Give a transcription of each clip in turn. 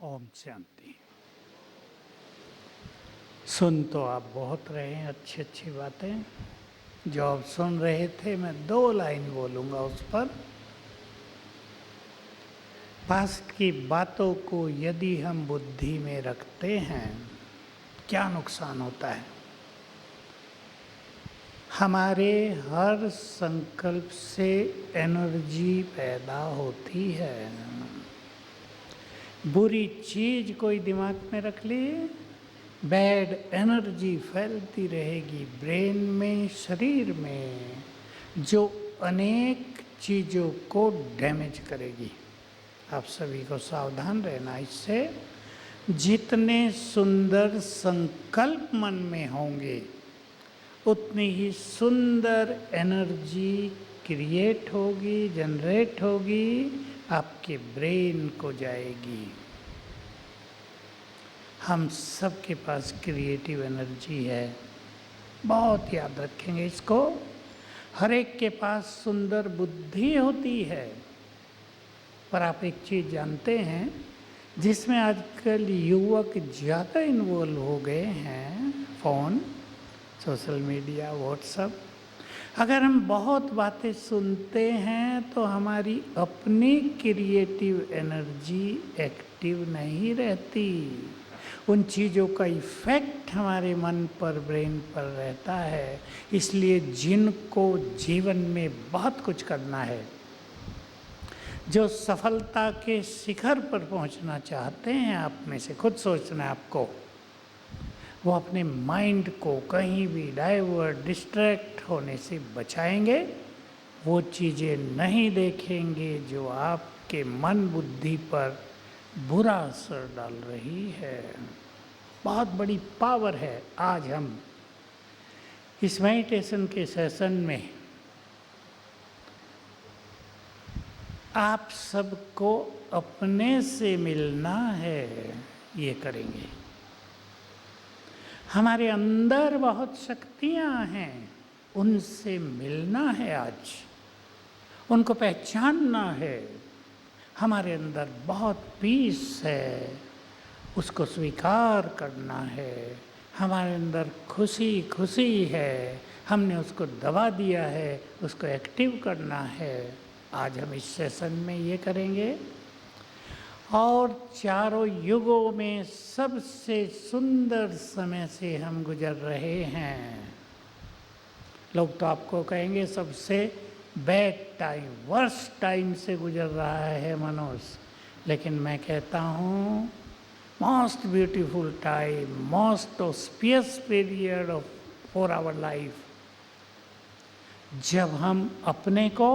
ओम शांति। सुन तो आप बहुत रहे हैं अच्छी अच्छी बातें। जो आप सुन रहे थे, मैं 2 लाइन बोलूँगा उस पर। पास्ट की बातों को यदि हम बुद्धि में रखते हैं, क्या नुकसान होता है? हमारे हर संकल्प से एनर्जी पैदा होती है। बुरी चीज कोई दिमाग में रख लिए, बैड एनर्जी फैलती रहेगी ब्रेन में, शरीर में, जो अनेक चीज़ों को डैमेज करेगी। आप सभी को सावधान रहना इससे। जितने सुंदर संकल्प मन में होंगे, उतनी ही सुंदर एनर्जी क्रिएट होगी, जनरेट होगी, आपके ब्रेन को जाएगी। हम सबके पास क्रिएटिव एनर्जी है, बहुत याद रखेंगे इसको। हर एक के पास सुंदर बुद्धि होती है। पर आप एक चीज़ जानते हैं, जिसमें आजकल युवक ज़्यादा इन्वॉल्व हो गए हैं, फ़ोन, सोशल मीडिया, व्हाट्सएप। अगर हम बहुत बातें सुनते हैं तो हमारी अपनी क्रिएटिव एनर्जी एक्टिव नहीं रहती। उन चीज़ों का इफ़ेक्ट हमारे मन पर, ब्रेन पर रहता है। इसलिए जिनको जीवन में बहुत कुछ करना है, जो सफलता के शिखर पर पहुंचना चाहते हैं, आप में से खुद सोचना है आपको, वो अपने माइंड को कहीं भी डाइवर्ट, डिस्ट्रैक्ट होने से बचाएंगे। वो चीज़ें नहीं देखेंगे जो आपके मन बुद्धि पर बुरा असर डाल रही है। बहुत बड़ी पावर है। आज हम इस मेडिटेशन के सेशन में आप सबको अपने से मिलना है, ये करेंगे। हमारे अंदर बहुत शक्तियाँ हैं, उनसे मिलना है आज, उनको पहचानना है। हमारे अंदर बहुत पीस है, उसको स्वीकार करना है। हमारे अंदर खुशी खुशी है, हमने उसको दबा दिया है, उसको एक्टिव करना है। आज हम इस सेशन में ये करेंगे। और चारों युगों में सबसे सुंदर समय से हम गुजर रहे हैं। लोग तो आपको कहेंगे सबसे बैड टाइम, वर्स्ट टाइम से गुजर रहा है मनुष्य, लेकिन मैं कहता हूँ most beautiful time, most auspicious period of for our life, जब हम अपने को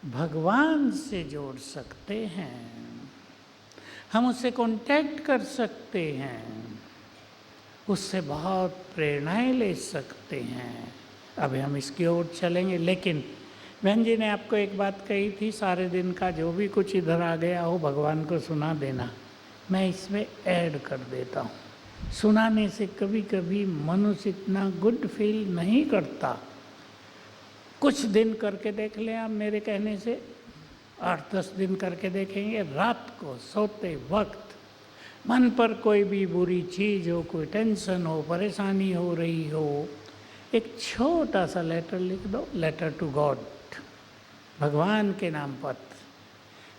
भगवान से जोड़ सकते हैं, हम उससे कांटेक्ट कर सकते हैं, उससे बहुत प्रेरणाएं ले सकते हैं। अभी हम इसकी ओर चलेंगे, लेकिन बहन जी ने आपको एक बात कही थी, सारे दिन का जो भी कुछ इधर आ गया हो भगवान को सुना देना। मैं इसमें ऐड कर देता हूँ। सुनाने से कभी कभी मनुष्य इतना गुड फील नहीं करता। कुछ दिन करके देख लें आप, मेरे कहने से 8-10 दिन करके देखेंगे। रात को सोते वक्त मन पर कोई भी बुरी चीज़ हो, कोई टेंशन हो, परेशानी हो रही हो, एक छोटा सा लेटर लिख दो, लेटर टू गॉड, भगवान के नाम पत्र,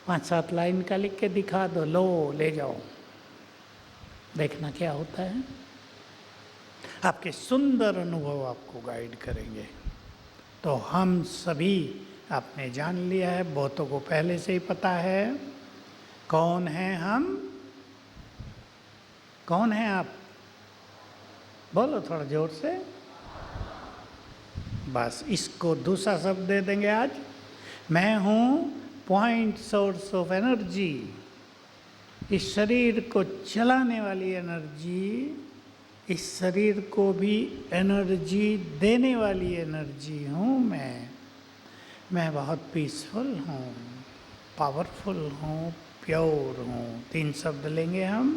5-7 लाइन का लिख के दिखा दो, लो ले जाओ, देखना क्या होता है। आपके सुंदर अनुभव आपको गाइड करेंगे। तो हम सभी, आपने जान लिया है, बहुतों को पहले से ही पता है कौन है हम, कौन है आप, बोलो थोड़ा जोर से। बस इसको दूसरा शब्द दे देंगे आज। मैं हूँ पॉइंट सोर्स ऑफ एनर्जी, इस शरीर को चलाने वाली एनर्जी, इस शरीर को भी एनर्जी देने वाली एनर्जी हूँ मैं बहुत पीसफुल हूँ, पावरफुल हूँ, प्योर हूँ। 3 शब्द लेंगे हम।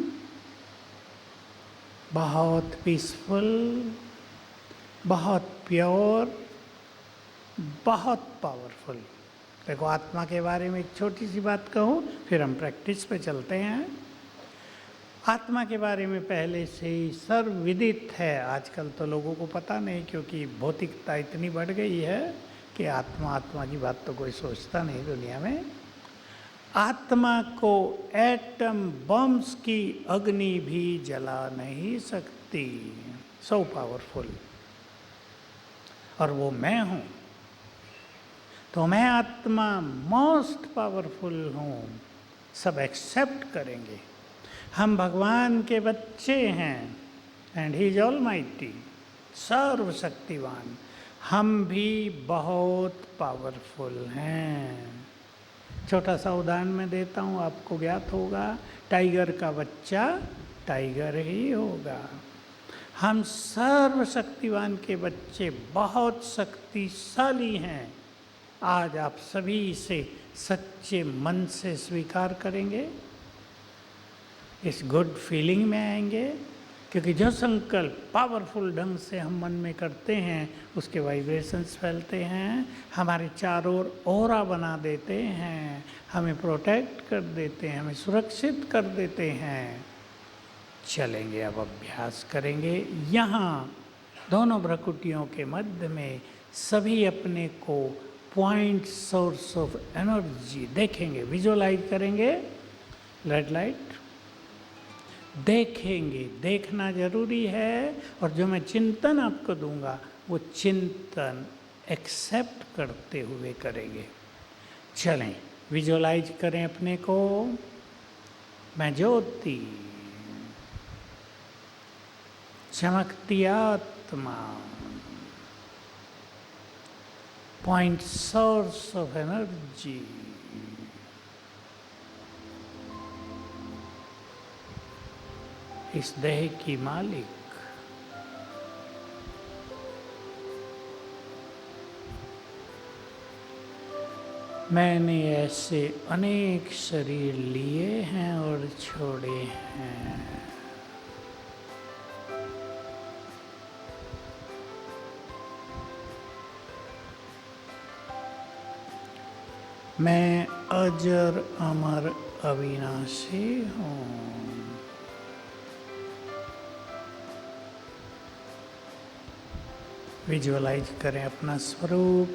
बहुत पीसफुल, बहुत प्योर, बहुत पावरफुल। देखो, आत्मा के बारे में एक छोटी सी बात कहूँ, फिर हम प्रैक्टिस पे चलते हैं। आत्मा के बारे में पहले से ही सर्वविदित है। आजकल तो लोगों को पता नहीं, क्योंकि भौतिकता इतनी बढ़ गई है कि आत्मा आत्मा की बात तो कोई सोचता नहीं दुनिया में। आत्मा को एटम बम्स की अग्नि भी जला नहीं सकती, सो पावरफुल। और वो मैं हूँ, तो मैं आत्मा मोस्ट पावरफुल हूँ। सब एक्सेप्ट करेंगे। हम भगवान के बच्चे हैं, एंड ही इज ऑलमाइटी, सर्वशक्तिवान। हम भी बहुत पावरफुल हैं। छोटा सा उदाहरण मैं देता हूँ, आपको ज्ञात होगा, टाइगर का बच्चा टाइगर ही होगा। हम सर्वशक्तिवान के बच्चे बहुत शक्तिशाली हैं। आज आप सभी इसे सच्चे मन से स्वीकार करेंगे, इस गुड फीलिंग में आएंगे, क्योंकि जो संकल्प पावरफुल ढंग से हम मन में करते हैं उसके वाइब्रेशंस फैलते हैं, हमारे चारों ओर ऑरा बना देते हैं, हमें प्रोटेक्ट कर देते हैं, हमें सुरक्षित कर देते हैं। चलेंगे, अब अभ्यास करेंगे। यहाँ दोनों भ्रकुटियों के मध्य में सभी अपने को पॉइंट सोर्स ऑफ एनर्जी देखेंगे, विजुअलाइज करेंगे। रेड लाइट देखेंगे, देखना जरूरी है। और जो मैं चिंतन आपको दूंगा वो चिंतन एक्सेप्ट करते हुए करेंगे। चलें, विजुअलाइज करें अपने को। मैं ज्योति, चमकती आत्मा, पॉइंट सोर्स ऑफ एनर्जी, इस देह की मालिक। मैंने ऐसे अनेक शरीर लिए हैं और छोड़े हैं। मैं अजर अमर अविनाशी हूँ। विजुअलाइज करें अपना स्वरूप।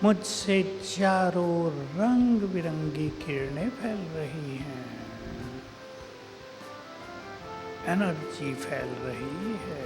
मुझसे चारों रंग बिरंगी किरणें फैल रही हैं, एनर्जी फैल रही है।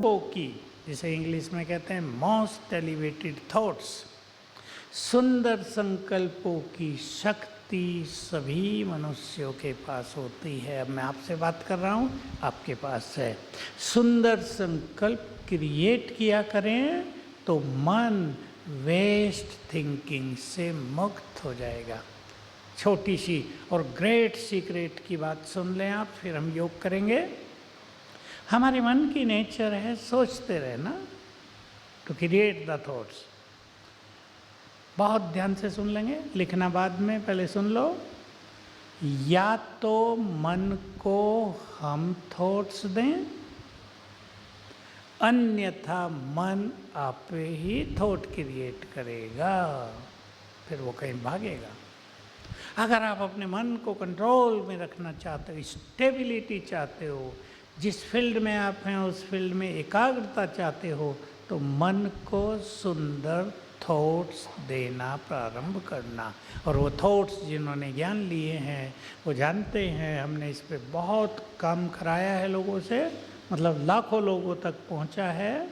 की, जिसे इंग्लिश में कहते हैं मोस्ट एलिवेटेड थॉट्स, सुंदर संकल्पों की शक्ति सभी मनुष्यों के पास होती है। अब मैं आपसे बात कर रहा हूँ, आपके पास है। सुंदर संकल्प क्रिएट किया करें तो मन वेस्ट थिंकिंग से मुक्त हो जाएगा। छोटी सी और ग्रेट सीक्रेट की बात सुन लें आप, फिर हम योग करेंगे। हमारे मन की नेचर है सोचते रहना, टू क्रिएट द थॉट्स। बहुत ध्यान से सुन लेंगे, लिखना बाद में, पहले सुन लो। या तो मन को हम थॉट्स दें, अन्यथा मन आप ही थॉट क्रिएट करेगा, फिर वो कहीं भागेगा। अगर आप अपने मन को कंट्रोल में रखना चाहते हो, स्टेबिलिटी चाहते हो, जिस फील्ड में आप हैं उस फील्ड में एकाग्रता चाहते हो, तो मन को सुंदर थॉट्स देना प्रारंभ करना। और वो थॉट्स जिन्होंने ज्ञान लिए हैं वो जानते हैं, हमने इस पे बहुत काम कराया है लोगों से, मतलब लाखों लोगों तक पहुंचा है।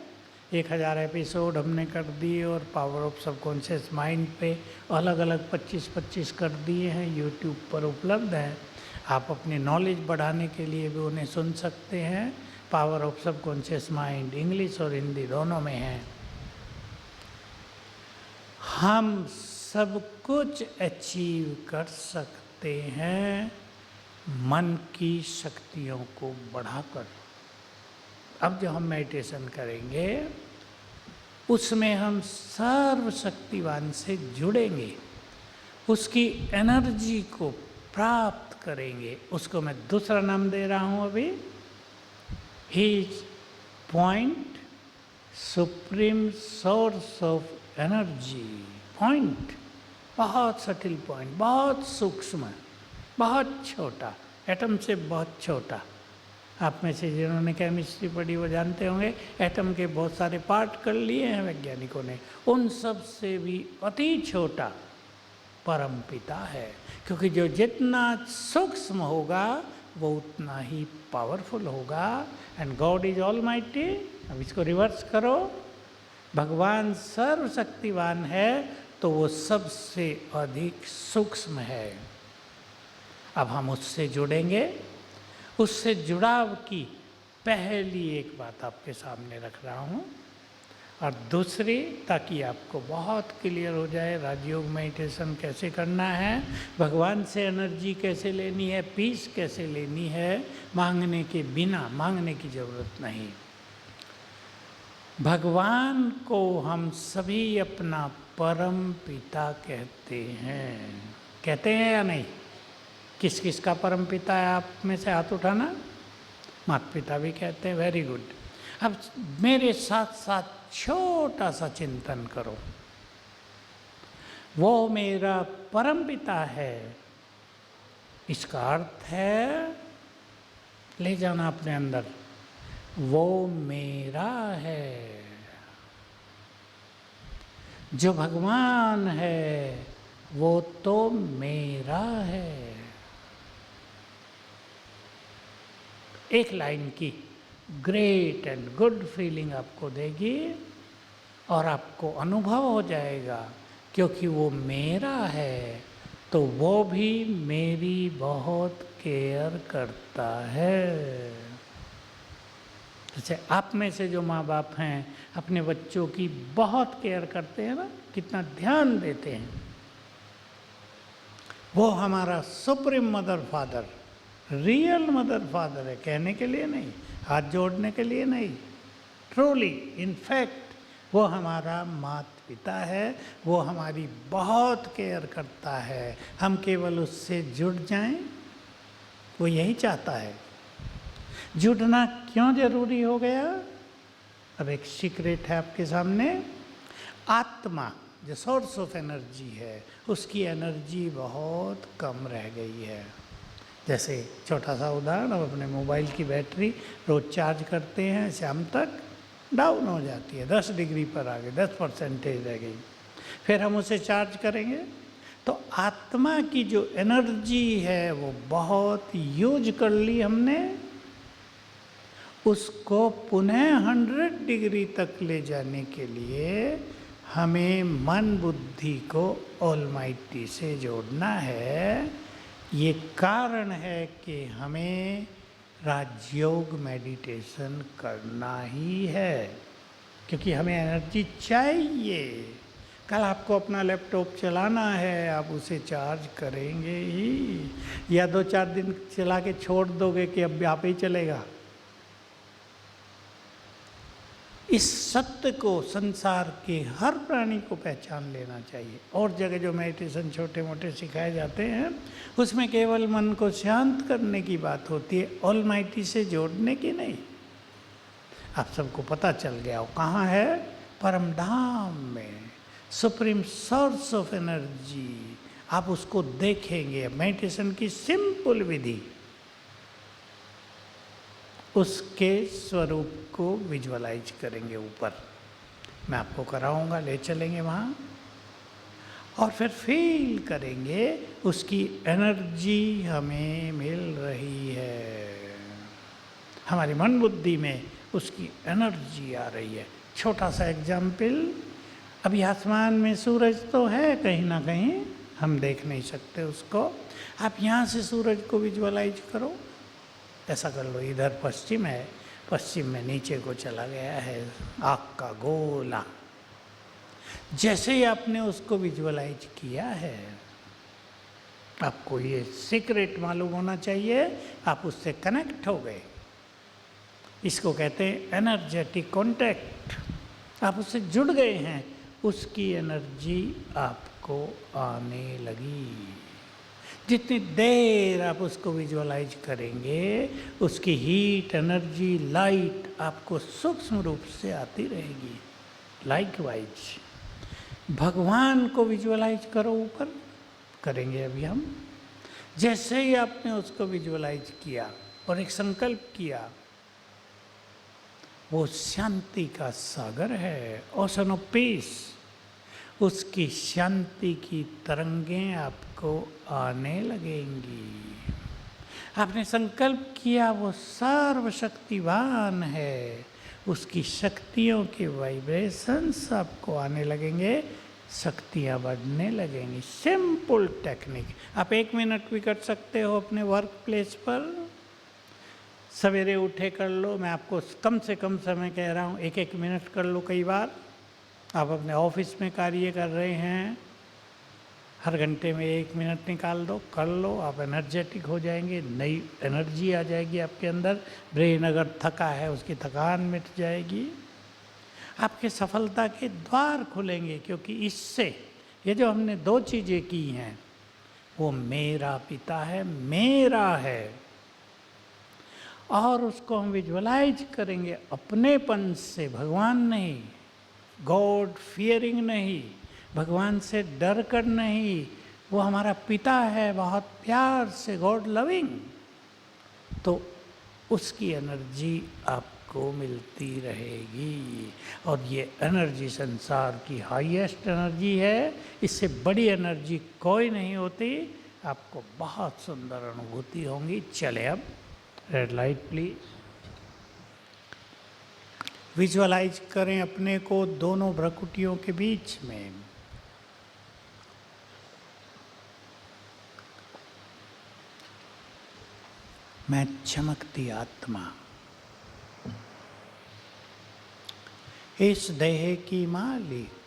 1000 एपिसोड हमने कर दिए और पावर ऑफ सबकॉन्शियस माइंड पे अलग अलग 25-25 कर दिए हैं, यूट्यूब पर उपलब्ध हैं। आप अपनी नॉलेज बढ़ाने के लिए भी उन्हें सुन सकते हैं। Power of subconscious mind English और हिंदी दोनों में है। हम सब कुछ अचीव कर सकते हैं मन की शक्तियों को बढ़ाकर। अब जो हम मेडिटेशन करेंगे उसमें हम सर्वशक्तिवान से जुड़ेंगे, उसकी एनर्जी को प्राप्त करेंगे। उसको मैं दूसरा नाम दे रहा हूँ अभी, ही point, supreme source of energy. Point बहुत सटिल पॉइंट, बहुत सूक्ष्म, बहुत छोटा, एटम से बहुत छोटा। आप में से जिन्होंने केमिस्ट्री पढ़ी वो जानते होंगे, एटम के बहुत सारे पार्ट कर लिए हैं वैज्ञानिकों ने, उन सब से भी अति छोटा परमपिता है। क्योंकि जो जितना सूक्ष्म होगा वो उतना ही पावरफुल होगा। And God is almighty. अब इसको रिवर्स करो, भगवान सर्वशक्तिवान है तो वो सबसे अधिक सूक्ष्म है। अब हम उससे जुड़ेंगे। उससे जुड़ाव की पहली एक बात आपके सामने रख रहा हूँ, और दूसरी, ताकि आपको बहुत क्लियर हो जाए राजयोग मेडिटेशन कैसे करना है, भगवान से एनर्जी कैसे लेनी है, पीस कैसे लेनी है, मांगने के बिना, मांगने की ज़रूरत नहीं। भगवान को हम सभी अपना परम पिता कहते हैं। कहते हैं या नहीं? किस किस का परम पिता है आप में से हाथ उठाना? माता पिता भी कहते हैं, वेरी गुड। अब मेरे साथ साथ छोटा सा चिंतन करो। वो मेरा परम पिता है, इसका अर्थ है, ले जाना अपने अंदर, वो मेरा है। जो भगवान है वो तो मेरा है। एक लाइन की ग्रेट एंड गुड फीलिंग आपको देगी और आपको अनुभव हो जाएगा, क्योंकि वो मेरा है तो वो भी मेरी बहुत केयर करता है। जैसे आप में से जो माँ बाप हैं अपने बच्चों की बहुत केयर करते हैं ना, कितना ध्यान देते हैं, वो हमारा supreme mother father, real mother father है, कहने के लिए नहीं, हाथ जोड़ने के लिए नहीं, ट्रूली इनफैक्ट वो हमारा माता पिता है। वो हमारी बहुत केयर करता है, हम केवल उससे जुड़ जाएं, वो यही चाहता है। जुड़ना क्यों जरूरी हो गया? अब एक सीक्रेट है आपके सामने। आत्मा जो सोर्स ऑफ एनर्जी है, उसकी एनर्जी बहुत कम रह गई है। जैसे छोटा सा उदाहरण, अब अपने मोबाइल की बैटरी रोज़ चार्ज करते हैं, शाम तक डाउन हो जाती है, 10 डिग्री पर आ गई, 10% रह गई, फिर हम उसे चार्ज करेंगे तो आत्मा की जो एनर्जी है वो बहुत यूज कर ली हमने, उसको पुनः 100 डिग्री तक ले जाने के लिए हमें मन बुद्धि को ऑलमाइटी से जोड़ना है। ये कारण है कि हमें राजयोग मेडिटेशन करना ही है, क्योंकि हमें एनर्जी चाहिए। कल आपको अपना लैपटॉप चलाना है, आप उसे चार्ज करेंगे ही, या 2-4 दिन चला के छोड़ दोगे कि अब आप ही चलेगा। इस सत्य को संसार के हर प्राणी को पहचान लेना चाहिए। और जगह जो मेडिटेशन छोटे मोटे सिखाए जाते हैं उसमें केवल मन को शांत करने की बात होती है, ऑलमाइटी से जोड़ने की नहीं। आप सबको पता चल गया हो कहाँ है? परम धाम में, सुप्रीम सोर्स ऑफ एनर्जी। आप उसको देखेंगे। मेडिटेशन की सिंपल विधि उसके स्वरूप को विजुअलाइज करेंगे ऊपर। मैं आपको कराऊंगा, ले चलेंगे वहाँ, और फिर फील करेंगे उसकी एनर्जी हमें मिल रही है। हमारी मन बुद्धि में उसकी एनर्जी आ रही है। छोटा सा एग्जाम्पल, अभी आसमान में सूरज तो है कहीं ना कहीं, हम देख नहीं सकते उसको। आप यहाँ से सूरज को विजुअलाइज करो। ऐसा कर लो, इधर पश्चिम है, पश्चिम में नीचे को चला गया है आँख का गोला। जैसे ही आपने उसको विजुअलाइज किया है, आपको ये सीक्रेट मालूम होना चाहिए, आप उससे कनेक्ट हो गए। इसको कहते हैं एनर्जेटिक कॉन्टैक्ट। आप उससे जुड़ गए हैं, उसकी एनर्जी आपको आने लगी। जितनी देर आप उसको विजुअलाइज करेंगे, उसकी हीट, एनर्जी, लाइट आपको सूक्ष्म रूप से आती रहेगी। लाइकवाइज भगवान को विजुअलाइज करो ऊपर, करेंगे अभी हम। जैसे ही आपने उसको विजुअलाइज किया और एक संकल्प किया, वो शांति का सागर है, ओशन ऑफ पीस। उसकी शांति की तरंगें आपको आने लगेंगी। आपने संकल्प किया, वो सर्वशक्तिवान है, उसकी शक्तियों के वाइब्रेशंस आपको आने लगेंगे, शक्तियाँ बढ़ने लगेंगी। Simple technique. आप 1 मिनट भी कर सकते हो अपने वर्क प्लेस पर। सवेरे उठे कर लो, मैं आपको कम से कम समय कह रहा हूँ, 1-1 मिनट कर लो। कई बार आप अपने ऑफिस में कार्य कर रहे हैं, हर घंटे में 1 मिनट निकाल दो, कर लो। आप एनर्जेटिक हो जाएंगे, नई एनर्जी आ जाएगी आपके अंदर। ब्रेन अगर थका है, उसकी थकान मिट जाएगी। आपके सफलता के द्वार खुलेंगे, क्योंकि इससे ये जो हमने 2 चीज़ें की हैं, वो मेरा पिता है, मेरा है। और उसको हम विजुअलाइज करेंगे अपनेपन से, भगवान नहीं, गॉड फियरिंग नहीं, भगवान से डर कर नहीं। वो हमारा पिता है, बहुत प्यार से, गॉड लविंग। तो उसकी एनर्जी आपको मिलती रहेगी। और ये एनर्जी संसार की हाईएस्ट एनर्जी है। इससे बड़ी एनर्जी कोई नहीं होती। आपको बहुत सुंदर अनुभूति होंगी। चले अब रेड लाइट प्लीज। विजुअलाइज करें अपने को दोनों भ्रकुटियों के बीच में। मैं चमकती आत्मा, इस देह की मालिक,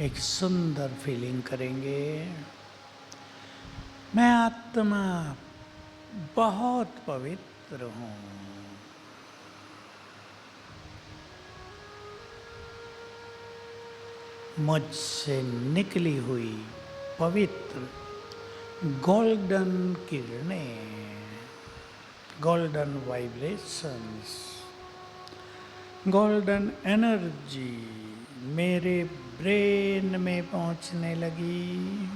एक सुंदर फीलिंग करेंगे। मैं आत्मा बहुत पवित्र हूँ। मुझसे निकली हुई पवित्र गोल्डन किरणें, गोल्डन वाइब्रेशंस, गोल्डन एनर्जी मेरे ब्रेन में पहुँचने लगी।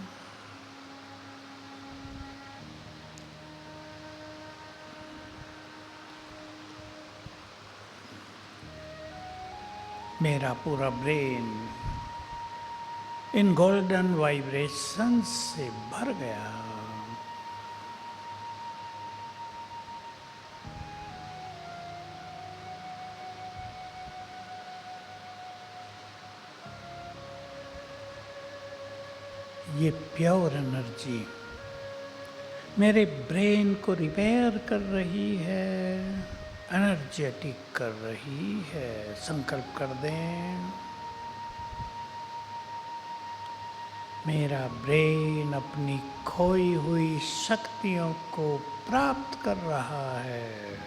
मेरा पूरा ब्रेन इन गोल्डन वाइब्रेशन से भर गया। ये प्योर एनर्जी मेरे ब्रेन को रिपेयर कर रही है, एनर्जेटिक कर रही है। संकल्प कर दें, मेरा ब्रेन अपनी खोई हुई शक्तियों को प्राप्त कर रहा है।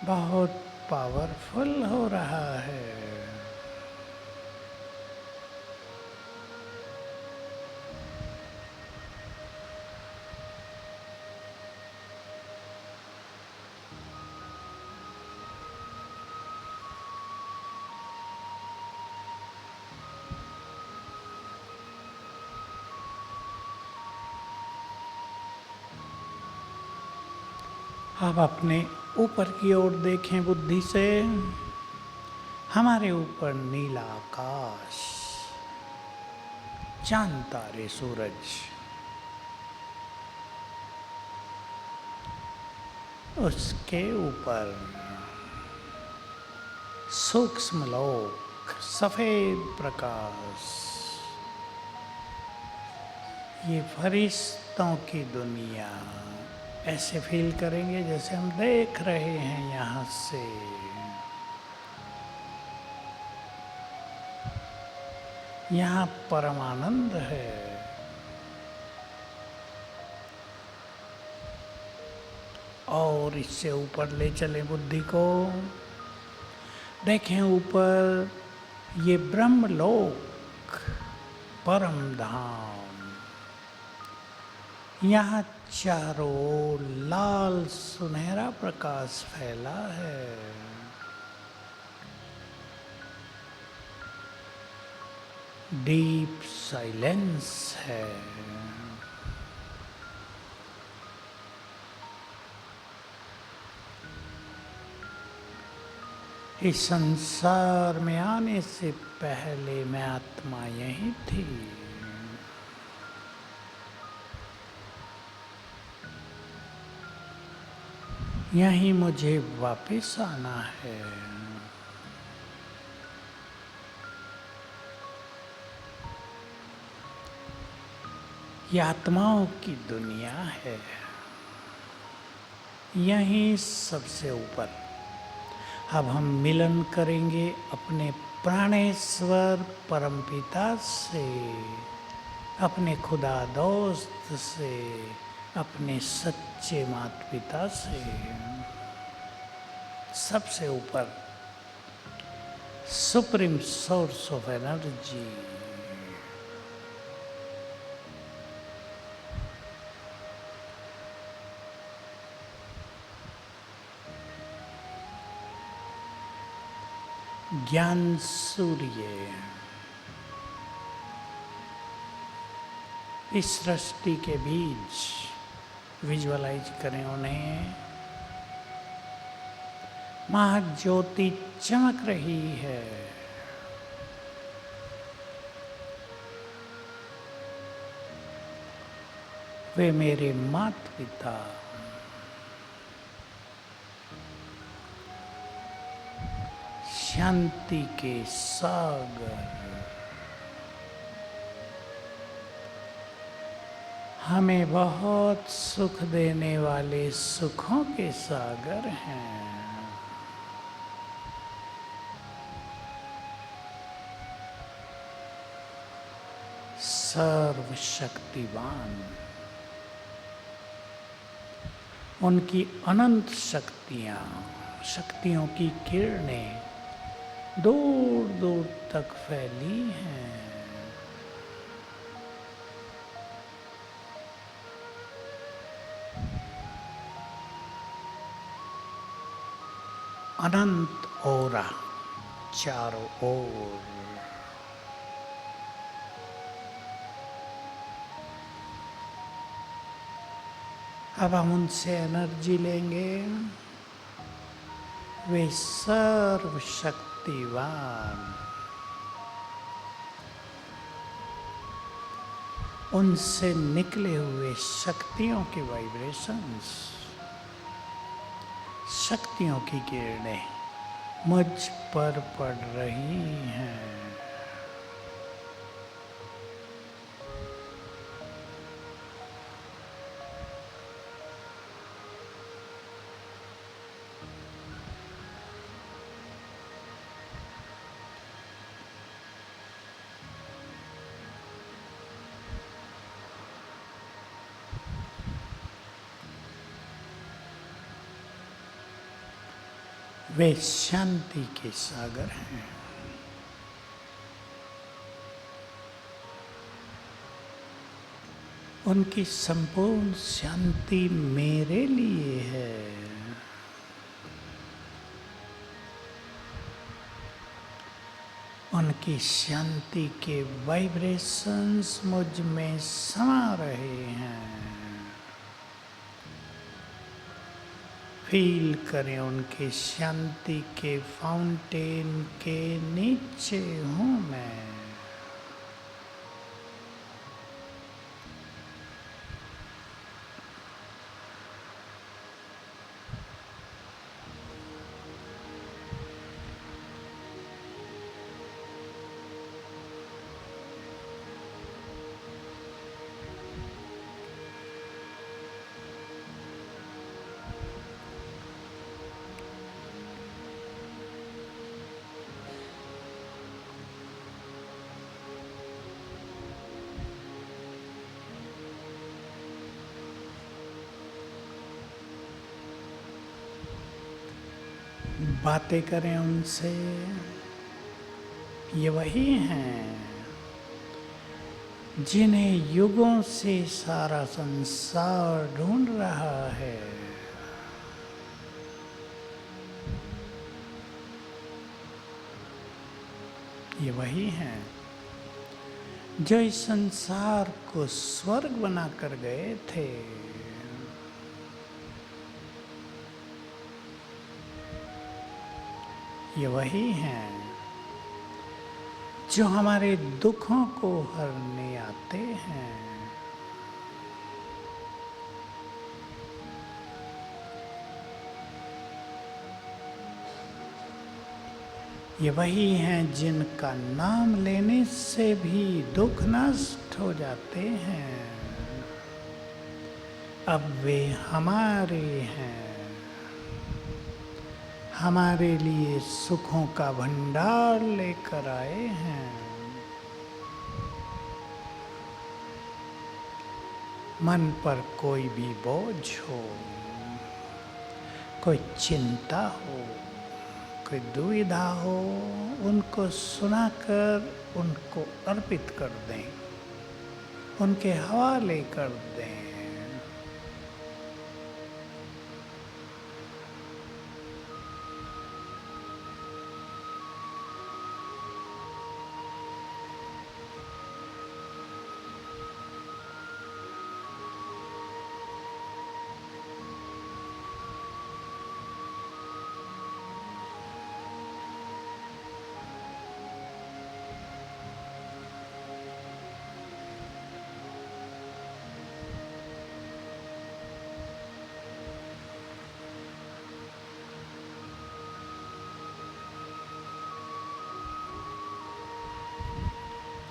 बहुत पावरफुल हो रहा है। अब अपने ऊपर की ओर देखें बुद्धि से। हमारे ऊपर नीला आकाश, चांद तारे सूरज, उसके ऊपर सूक्ष्म लोक, सफेद प्रकाश, ये फरिश्तों की दुनिया। ऐसे फील करेंगे जैसे हम देख रहे हैं यहाँ से। यहाँ परमानंद है। और इससे ऊपर ले चले बुद्धि को। देखें ऊपर ये ब्रह्मलोक, परम धाम। यहाँ चारों ओर लाल सुनहरा प्रकाश फैला है। डीप साइलेंस है। इस संसार में आने से पहले मैं आत्मा यही थी। यहीं मुझे वापस आना है। ये आत्माओं की दुनिया है। यहीं सबसे ऊपर अब हम मिलन करेंगे अपने प्राणेश्वर परमपिता से, अपने खुदा दोस्त से, अपने सच्चे माता पिता से। सबसे ऊपर सुप्रीम सोर्स ऑफ एनर्जी। ज्ञान सूर्य इस सृष्टि के बीच विजुअलाइज करें उन्हें। महाज्योति चमक रही है। वे मेरे माता पिता, शांति के सागर, हमें बहुत सुख देने वाले सुखों के सागर हैं। सर्वशक्तिवान, उनकी अनंत शक्तियां, शक्तियों की किरणें दूर दूर तक फैली हैं। अनंत ओरा चारों ओर। अब हम उनसे एनर्जी लेंगे। वे सर्वशक्तिमान शक्तिवान, उनसे निकले हुए शक्तियों की वाइब्रेशंस, शक्तियों की किरणें मुझ पर पड़ रही हैं। वे शांति के सागर हैं। उनकी संपूर्ण शांति मेरे लिए है। उनकी शांति के वाइब्रेशंस मुझ में समा रहे हैं। फील करें उनके शांति के फाउंटेन के नीचे हूँ मैं। बातें करें उनसे। ये वही हैं जिन्हें युगों से सारा संसार ढूंढ रहा है। ये वही हैं जो इस संसार को स्वर्ग बनाकर गए थे। ये वही हैं जो हमारे दुखों को हरने आते हैं। ये वही हैं जिनका नाम लेने से भी दुख नष्ट हो जाते हैं। अब वे हमारे हैं, हमारे लिए सुखों का भंडार लेकर आए हैं। मन पर कोई भी बोझ हो, कोई चिंता हो, कोई दुविधा हो, उनको सुनाकर उनको अर्पित कर दें, उनके हवाले कर दें।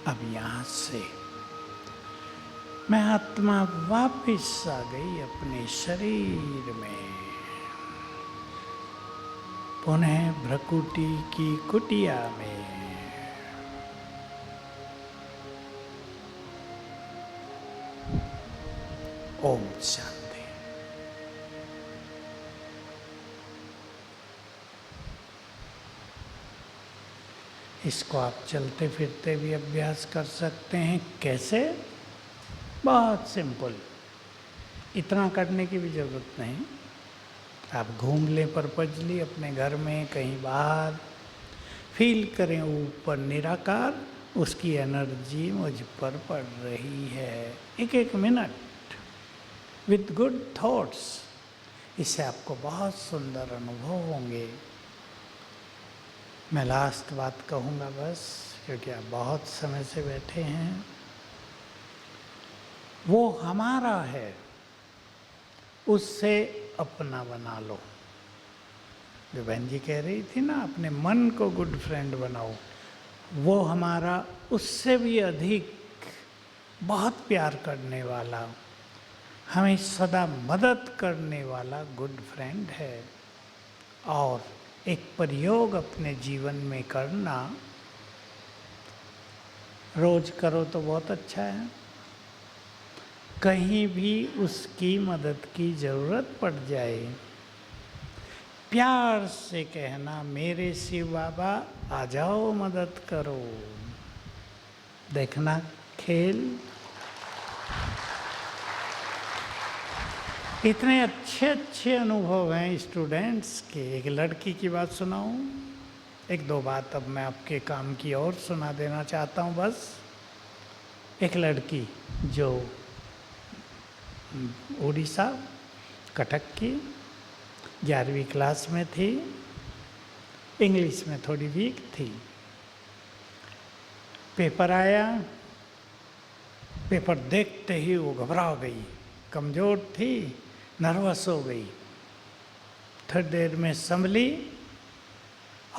अब यहाँ से मैं आत्मा वापिस आ गई अपने शरीर में। पुनः भ्रकुटी की कुटिया में। ओम शांति। इसको आप चलते फिरते भी अभ्यास कर सकते हैं। कैसे? बहुत सिंपल, इतना करने की भी ज़रूरत नहीं। आप घूम लें परपजली अपने घर में, कहीं बाहर। फील करें ऊपर निराकार, उसकी एनर्जी मुझ पर पड़ रही है। एक एक मिनट विथ गुड थॉट्स। इससे आपको बहुत सुंदर अनुभव होंगे। मैं लास्ट बात कहूँगा बस, क्योंकि आप बहुत समय से बैठे हैं। वो हमारा है, उससे अपना बना लो। जो बहन जी कह रही थी ना, अपने मन को गुड फ्रेंड बनाओ। वो हमारा उससे भी अधिक बहुत प्यार करने वाला, हमें सदा मदद करने वाला गुड फ्रेंड है। और एक प्रयोग अपने जीवन में करना, रोज करो तो बहुत अच्छा है। कहीं भी उसकी मदद की ज़रूरत पड़ जाए, प्यार से कहना, मेरे शिव बाबा आ जाओ मदद करो। देखना खेल। इतने अच्छे अच्छे अनुभव हैं स्टूडेंट्स के। एक लड़की की बात सुनाऊं, एक दो बात अब मैं आपके काम की और सुना देना चाहता हूं बस। एक लड़की जो उड़ीसा कटक की 11वीं क्लास में थी, इंग्लिश में थोड़ी वीक थी। पेपर आया, पेपर देखते ही वो घबरा गई, कमज़ोर थी, नर्वस हो गई। थोड़ी देर में संभली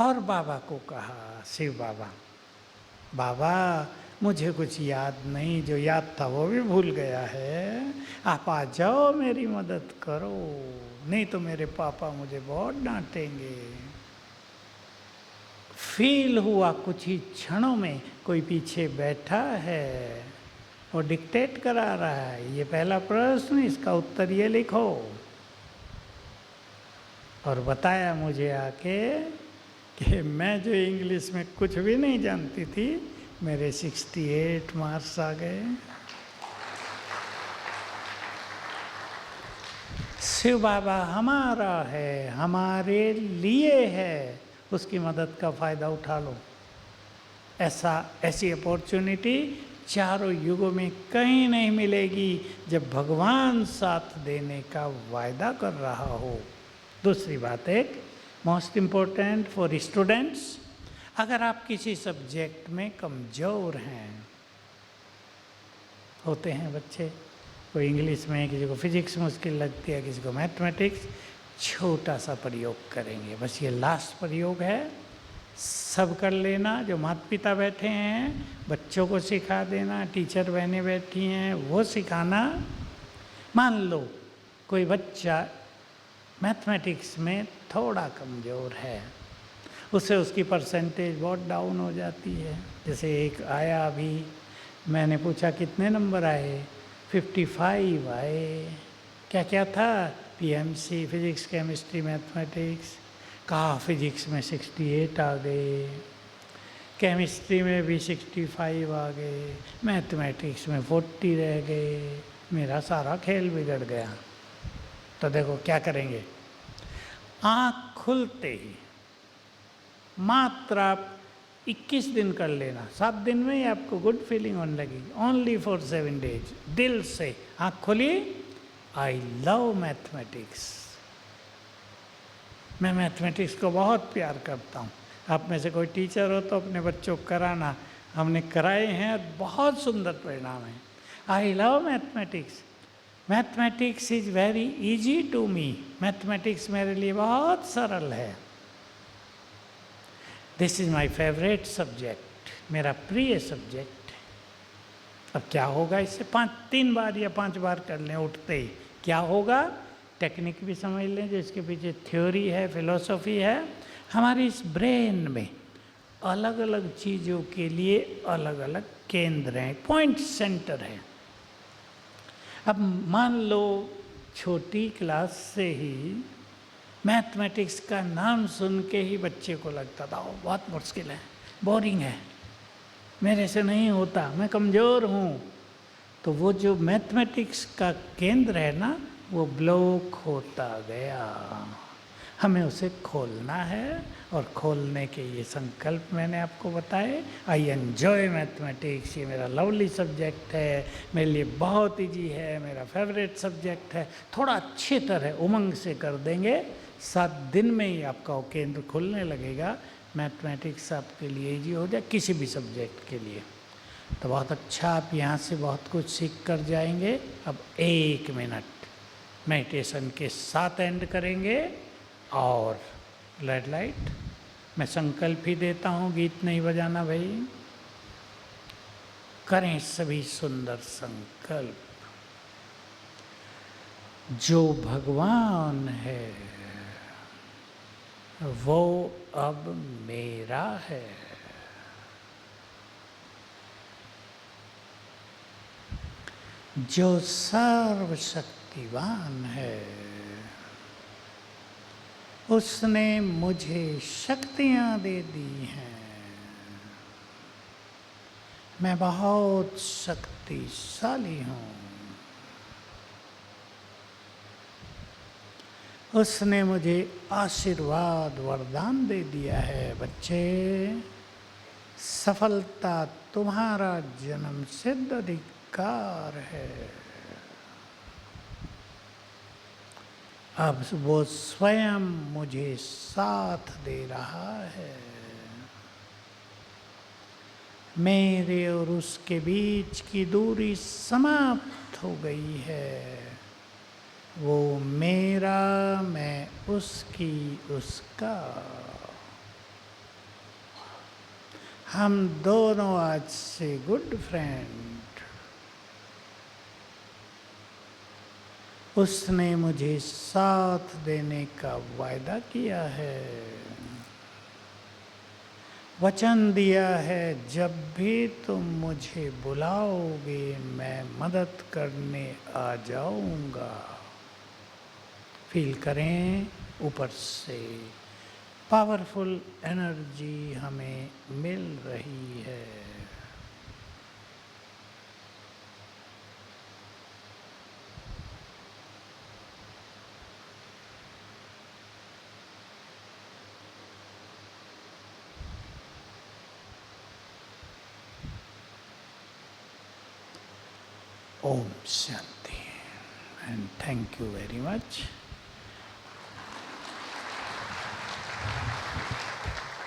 और बाबा को कहा, शिव बाबा, बाबा मुझे कुछ याद नहीं, जो याद था वो भी भूल गया है, आप आ जाओ मेरी मदद करो, नहीं तो मेरे पापा मुझे बहुत डांटेंगे। फील हुआ कुछ ही क्षणों में कोई पीछे बैठा है और डिक्टेट करा रहा है, ये पहला प्रश्न, इसका उत्तर ये लिखो। और बताया मुझे आके कि मैं जो इंग्लिश में कुछ भी नहीं जानती थी, मेरे 68 मार्क्स आ गए। शिव बाबा हमारा है, हमारे लिए है, उसकी मदद का फ़ायदा उठा लो। ऐसी अपॉर्चुनिटी चारों युगों में कहीं नहीं मिलेगी जब भगवान साथ देने का वायदा कर रहा हो। दूसरी बात, एक मोस्ट इम्पोर्टेंट फॉर स्टूडेंट्स, अगर आप किसी सब्जेक्ट में कमज़ोर हैं, होते हैं बच्चे, कोई इंग्लिश में, किसी को फिजिक्स मुश्किल लगती है, किसी को मैथमेटिक्स, छोटा सा प्रयोग करेंगे, बस ये लास्ट प्रयोग है, सब कर लेना। जो माता पिता बैठे हैं बच्चों को सिखा देना, टीचर बहनें बैठी हैं वो सिखाना। मान लो कोई बच्चा मैथमेटिक्स में थोड़ा कमज़ोर है, उससे उसकी परसेंटेज बहुत डाउन हो जाती है। जैसे एक आया अभी, मैंने पूछा कितने नंबर आए, 55 आए। क्या क्या था, पीएमसी, फिजिक्स केमिस्ट्री मैथमेटिक्स। कहा फिजिक्स में 68 आ गए, केमिस्ट्री में भी 65 आ गए, मैथमेटिक्स में 40 रह गए। मेरा सारा खेल बिगड़ गया। तो देखो क्या करेंगे, आँख खुलते ही मात्र आप 21 दिन कर लेना, 7 दिन में ही आपको गुड फीलिंग होने लगेगी। ओनली फॉर 7 डेज, दिल से आँख खोली, आई लव मैथमेटिक्स, मैं मैथमेटिक्स को बहुत प्यार करता हूँ। आप में से कोई टीचर हो तो अपने बच्चों को कराना, हमने कराए हैं, बहुत सुंदर परिणाम है। I love mathematics, mathematics is very easy to me, mathematics मेरे लिए बहुत सरल है। This is my favourite subject, मेरा प्रिय सब्जेक्ट। अब क्या होगा इससे, 3 बार या 5 बार कर लें उठते ही, क्या होगा, टेक्निक भी समझ लें जो इसके पीछे थ्योरी है, फिलॉसफी है। हमारी इस ब्रेन में अलग अलग चीज़ों के लिए अलग अलग केंद्र हैं, पॉइंट सेंटर है। अब मान लो छोटी क्लास से ही मैथमेटिक्स का नाम सुन के ही बच्चे को लगता था ओ बहुत मुश्किल है, बोरिंग है, मेरे से नहीं होता, मैं कमज़ोर हूँ। तो वो जो मैथमेटिक्स का केंद्र है ना, वो ब्लॉक होता गया। हमें उसे खोलना है, और खोलने के ये संकल्प मैंने आपको बताए। आई एन्जॉय मैथमेटिक्स, ये मेरा लवली सब्जेक्ट है, मेरे लिए बहुत ईजी है, मेरा फेवरेट सब्जेक्ट है। थोड़ा अच्छी तरह उमंग से कर देंगे, 7 दिन में ही आपका वो केंद्र खुलने लगेगा। मैथमेटिक्स आपके लिए इजी हो जाए, किसी भी सब्जेक्ट के लिए। तो बहुत अच्छा, आप यहाँ से बहुत कुछ सीख कर जाएंगे। अब 1 मिनट मेडिटेशन के साथ एंड करेंगे। और रेड लाइट, मैं संकल्प ही देता हूँ, गीत नहीं बजाना भाई। करें सभी सुंदर संकल्प। जो भगवान है वो अब मेरा है। जो सर्वशक्तिवान है उसने मुझे शक्तियाँ दे दी हैं। मैं बहुत शक्तिशाली हूँ। उसने मुझे आशीर्वाद वरदान दे दिया है। बच्चे, सफलता तुम्हारा जन्म सिद्ध अधिकार है। अब वो स्वयं मुझे साथ दे रहा है। मेरे और उसके बीच की दूरी समाप्त हो गई है। वो मेरा, मैं उसकी, उसका। हम दोनों आज से गुड फ्रेंड। उसने मुझे साथ देने का वायदा किया है, वचन दिया है। जब भी तुम मुझे बुलाओगे मैं मदद करने आ जाऊंगा। फील करें ऊपर से पावरफुल एनर्जी हमें मिल रही है। Om Shanti and thank you very much.